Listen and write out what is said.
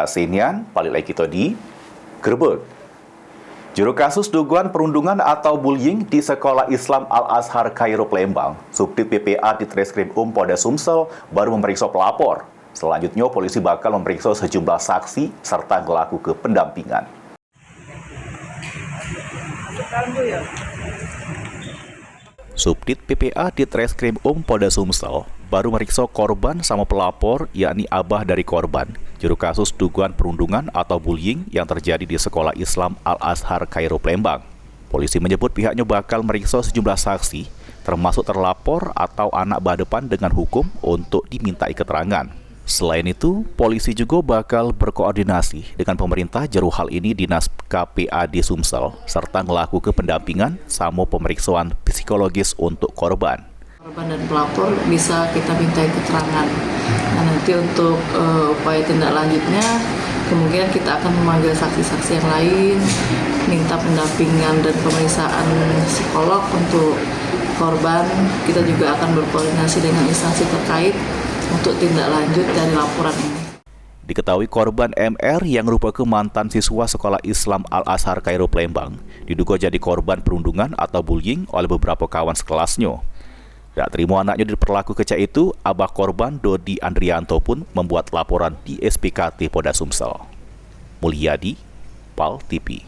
Senian, balik lagi kita di Gerebek. Juru kasus dugaan perundungan atau bullying di Sekolah Islam Al-Azhar Kairo Palembang, Subdit PPA di Treskrim Polda Sumsel baru memeriksa pelapor. Selanjutnya, polisi bakal memeriksa sejumlah saksi serta melakukan pendampingan. Subdit PPA di Treskrim Polda Sumsel baru meriksa korban sama pelapor, yakni abah dari korban, juru kasus dugaan perundungan atau bullying yang terjadi di Sekolah Islam Al-Azhar Kairo Palembang. Polisi menyebut pihaknya bakal meriksa sejumlah saksi, termasuk terlapor atau anak badepan dengan hukum untuk dimintai keterangan. Selain itu, polisi juga bakal berkoordinasi dengan pemerintah jeru hal ini Dinas KPAD Sumsel, serta melakukan pendampingan sama pemeriksaan psikologis untuk korban. Korban dan pelapor bisa kita mintai keterangan. Nah, nanti untuk upaya tindak lanjutnya, kemungkinan kita akan memanggil saksi-saksi yang lain, minta pendampingan dan pemeriksaan psikolog untuk korban. Kita juga akan berkoordinasi dengan instansi terkait untuk tindak lanjut dari laporan ini. Diketahui korban MR yang merupakan mantan siswa Sekolah Islam Al-Azhar Kairo Palembang diduga jadi korban perundungan atau bullying oleh beberapa kawan sekelasnya. Tak terima anaknya diperlaku kecak itu, abah korban Dodi Andrianto pun membuat laporan di SPKT Polda Sumsel. Mulyadi, PAL TV.